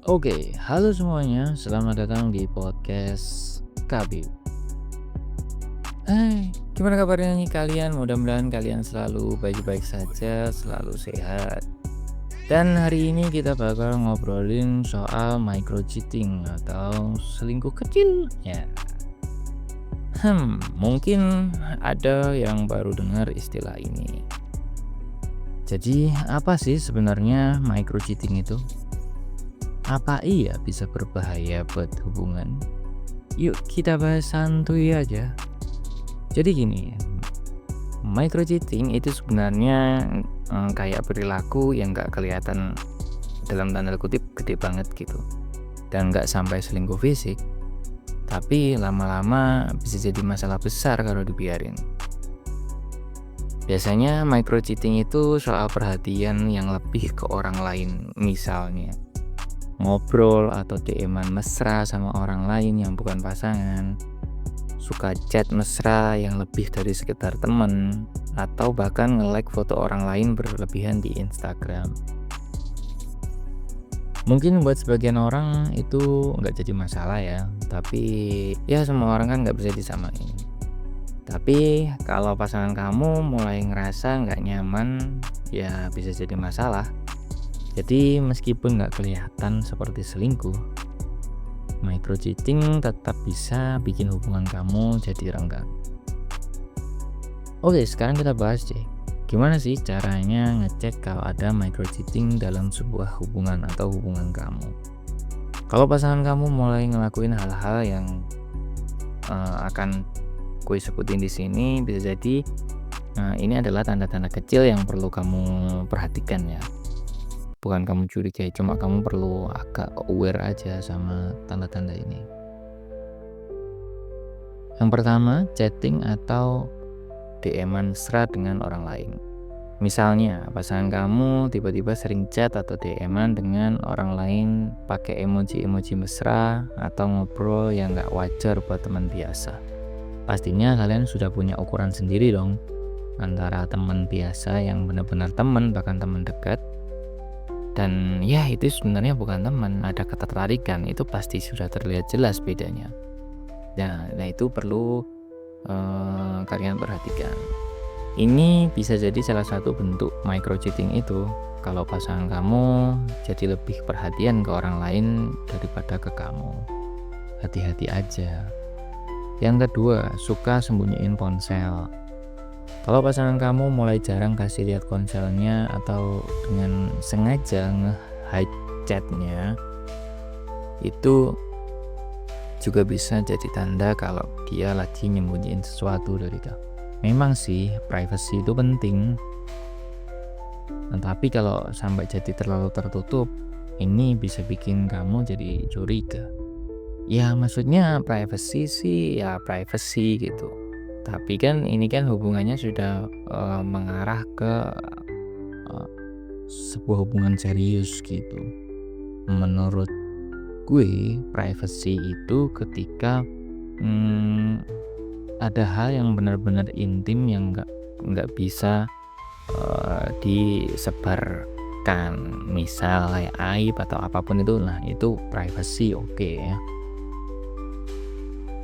Oke, halo semuanya, selamat datang di podcast Kabib. Gimana kabarnya nih kalian? Mudah-mudahan kalian selalu baik-baik saja, selalu sehat. Dan hari ini kita bakal ngobrolin soal micro cheating atau selingkuh kecil. Ya, mungkin ada yang baru dengar istilah ini. Jadi, apa sih sebenarnya micro cheating itu? Apa iya bisa berbahaya buat hubungan? Yuk kita bahas santuy aja. Jadi gini, micro cheating itu sebenarnya kayak perilaku yang nggak kelihatan dalam tanda kutip gede banget gitu, dan nggak sampai selingkuh fisik, tapi lama-lama bisa jadi masalah besar kalau dibiarin. Biasanya micro cheating itu soal perhatian yang lebih ke orang lain, misalnya ngobrol atau DM-an mesra sama orang lain yang bukan pasangan, suka chat mesra yang lebih dari sekedar temen, atau bahkan nge-like foto orang lain berlebihan di Instagram. Mungkin buat sebagian orang itu nggak jadi masalah ya, tapi ya semua orang kan nggak bisa disamain. Tapi kalau pasangan kamu mulai ngerasa nggak nyaman, ya bisa jadi masalah. Jadi meskipun nggak kelihatan seperti selingkuh, micro cheating tetap bisa bikin hubungan kamu jadi renggang. Oke, sekarang kita bahas deh. Gimana sih caranya ngecek kalau ada micro cheating dalam sebuah hubungan atau hubungan kamu? Kalau pasangan kamu mulai ngelakuin hal-hal yang akan gue sebutin di sini, bisa jadi ini adalah tanda-tanda kecil yang perlu kamu perhatikan ya. Bukan kamu curiga, cuma kamu perlu agak aware aja sama tanda-tanda ini. Yang pertama, chatting atau DM-an mesra dengan orang lain. Misalnya, pasangan kamu tiba-tiba sering chat atau DM-an dengan orang lain pakai emoji-emoji mesra atau ngobrol yang gak wajar buat teman biasa. Pastinya kalian sudah punya ukuran sendiri dong, antara teman biasa yang benar-benar teman, bahkan teman dekat, dan ya itu sebenarnya bukan teman, ada ketertarikan, itu pasti sudah terlihat jelas bedanya. Nah itu perlu kalian perhatikan. Ini bisa jadi salah satu bentuk micro cheating itu, kalau pasangan kamu jadi lebih perhatian ke orang lain daripada ke kamu. Hati-hati aja. Yang kedua, suka sembunyiin ponsel. Kalau pasangan kamu mulai jarang kasih lihat ponselnya atau dengan sengaja nge-hide chatnya, itu juga bisa jadi tanda kalau dia lagi nyembunyiin sesuatu dari kamu. Memang sih privacy itu penting, tapi kalau sampai jadi terlalu tertutup, ini bisa bikin kamu jadi curiga. Ya maksudnya privacy sih ya privacy gitu, tapi kan ini kan hubungannya sudah mengarah ke sebuah hubungan serius gitu. Menurut gue privacy itu ketika ada hal yang benar-benar intim yang nggak bisa disebarkan, misal kayak aib atau apapun itu. Nah itu privacy, oke ya,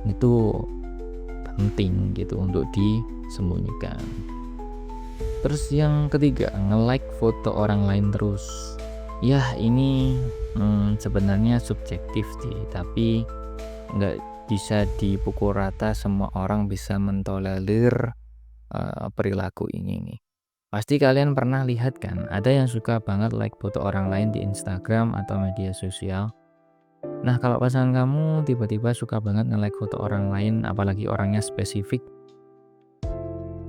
itu penting gitu untuk disembunyikan. Terus yang ketiga, nge-like foto orang lain terus. Ya ini sebenarnya subjektif sih, tapi nggak bisa dipukul rata semua orang bisa mentolerir perilaku ini nih. Pasti kalian pernah lihat kan, ada yang suka banget like foto orang lain di Instagram atau media sosial. Nah kalau pasangan kamu tiba-tiba suka banget nge-like foto orang lain, apalagi orangnya spesifik,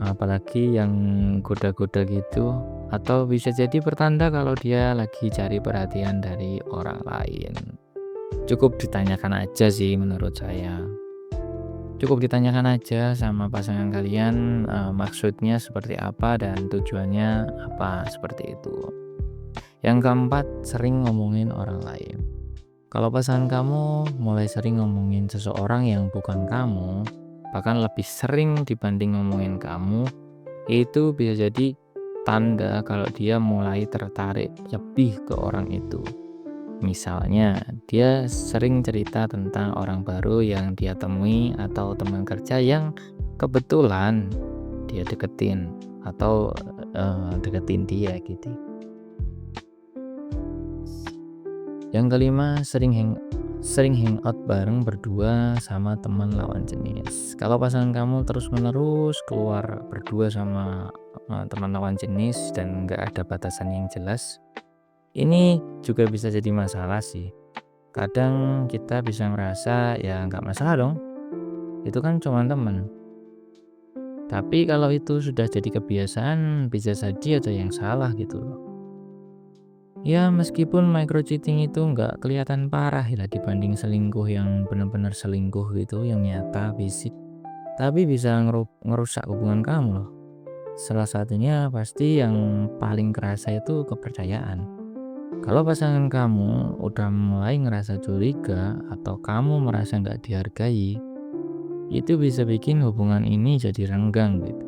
apalagi yang goda-goda gitu, atau bisa jadi pertanda kalau dia lagi cari perhatian dari orang lain. Cukup ditanyakan aja sih menurut saya. Cukup ditanyakan aja sama pasangan kalian maksudnya seperti apa dan tujuannya apa, seperti itu. Yang keempat, sering ngomongin orang lain. Kalau pasangan kamu mulai sering ngomongin seseorang yang bukan kamu, bahkan lebih sering dibanding ngomongin kamu, itu bisa jadi tanda kalau dia mulai tertarik lebih ke orang itu. Misalnya, dia sering cerita tentang orang baru yang dia temui atau teman kerja yang kebetulan dia deketin atau deketin dia gitu. Yang kelima, sering hangout bareng berdua sama teman lawan jenis. Kalau pasangan kamu terus-menerus keluar berdua sama teman lawan jenis dan nggak ada batasan yang jelas, ini juga bisa jadi masalah sih. Kadang kita bisa merasa ya nggak masalah dong, itu kan cuma teman. Tapi kalau itu sudah jadi kebiasaan, bisa saja ada yang salah gitu loh. Ya meskipun micro cheating itu nggak kelihatan parah ya dibanding selingkuh yang benar-benar selingkuh gitu, yang nyata fisik. Tapi bisa ngerusak hubungan kamu loh. Salah satunya pasti yang paling kerasa itu kepercayaan. Kalau pasangan kamu udah mulai ngerasa curiga atau kamu merasa nggak dihargai, itu bisa bikin hubungan ini jadi renggang gitu.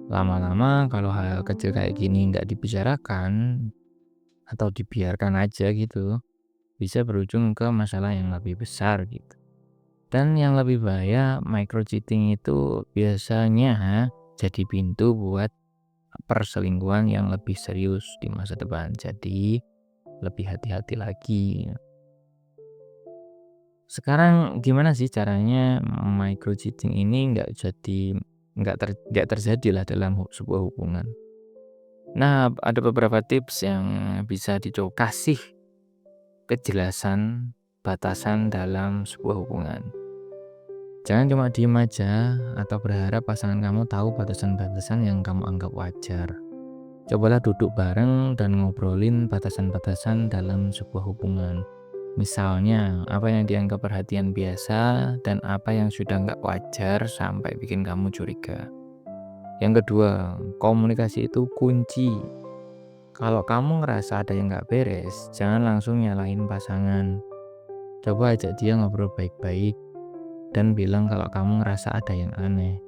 Lama-lama kalau hal kecil kayak gini nggak dibicarakan atau dibiarkan aja gitu, bisa berujung ke masalah yang lebih besar gitu. Dan yang lebih bahaya, micro cheating itu biasanya jadi pintu buat perselingkuhan yang lebih serius di masa depan. Jadi lebih hati-hati lagi. Sekarang gimana sih caranya micro cheating ini nggak terjadi lah dalam sebuah hubungan? Nah, ada beberapa tips yang bisa dicoba kasih kejelasan batasan dalam sebuah hubungan. Jangan cuma diem aja atau berharap pasangan kamu tahu batasan-batasan yang kamu anggap wajar. Cobalah duduk bareng dan ngobrolin batasan-batasan dalam sebuah hubungan. Misalnya, apa yang dianggap perhatian biasa dan apa yang sudah nggak wajar sampai bikin kamu curiga. Yang kedua, komunikasi itu kunci. Kalau kamu ngerasa ada yang nggak beres, jangan langsung nyalahin pasangan. Coba ajak dia ngobrol baik-baik dan bilang kalau kamu ngerasa ada yang aneh.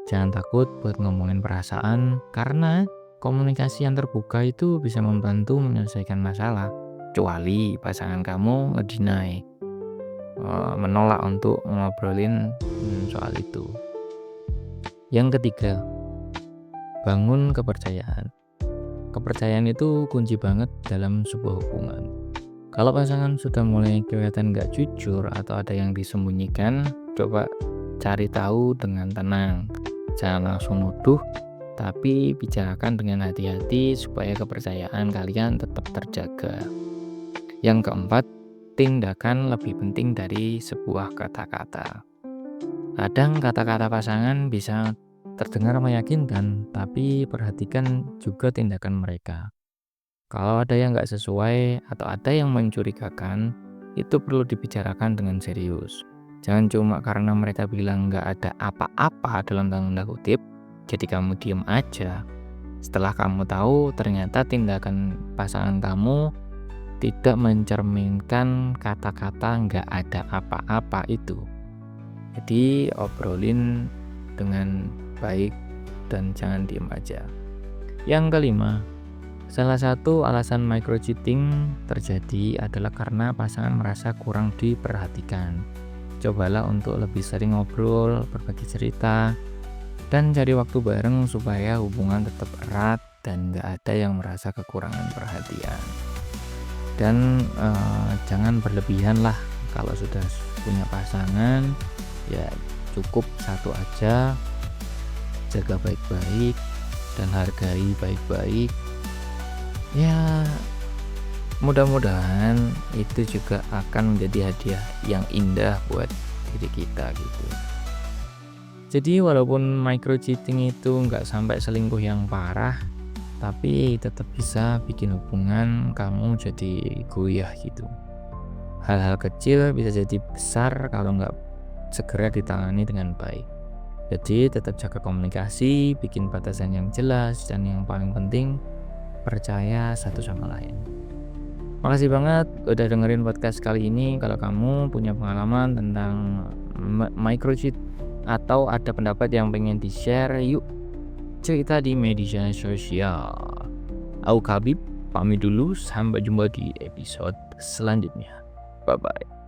Jangan takut buat ngomongin perasaan, karena komunikasi yang terbuka itu bisa membantu menyelesaikan masalah. Kecuali pasangan kamu ngedeny, menolak untuk ngobrolin soal itu. Yang ketiga, bangun kepercayaan. Kepercayaan itu kunci banget dalam sebuah hubungan. Kalau pasangan sudah mulai kelihatan gak jujur atau ada yang disembunyikan, coba cari tahu dengan tenang. Jangan langsung nuduh, tapi bicarakan dengan hati-hati supaya kepercayaan kalian tetap terjaga. Yang keempat, tindakan lebih penting dari sebuah kata-kata. Kadang kata-kata pasangan bisa terdengar meyakinkan, tapi perhatikan juga tindakan mereka. Kalau ada yang nggak sesuai atau ada yang mencurigakan, itu perlu dibicarakan dengan serius. Jangan cuma karena mereka bilang nggak ada apa-apa dalam tanda kutip, jadi kamu diem aja. Setelah kamu tahu ternyata tindakan pasangan kamu tidak mencerminkan kata-kata nggak ada apa-apa itu. Jadi obrolin dengan baik dan jangan diem aja. Yang kelima, salah satu alasan micro cheating terjadi adalah karena pasangan merasa kurang diperhatikan. Cobalah untuk lebih sering ngobrol, berbagi cerita, dan cari waktu bareng supaya hubungan tetap erat dan gak ada yang merasa kekurangan perhatian. Dan jangan berlebihan lah. Kalau sudah punya pasangan, ya cukup satu aja, jaga baik-baik dan hargai baik-baik. Ya mudah-mudahan itu juga akan menjadi hadiah yang indah buat diri kita gitu. Jadi walaupun micro cheating itu nggak sampai selingkuh yang parah, tapi tetap bisa bikin hubungan kamu jadi goyah gitu. Hal-hal kecil bisa jadi besar kalau nggak segera ditangani dengan baik. Jadi tetap jaga komunikasi, bikin batasan yang jelas, dan yang paling penting percaya satu sama lain. Makasih banget udah dengerin podcast kali ini. Kalau kamu punya pengalaman tentang micro cheat atau ada pendapat yang pengen di-share, yuk cerita di media sosial. Aku Kabib, pamit dulu, sampai jumpa di episode selanjutnya. Bye bye.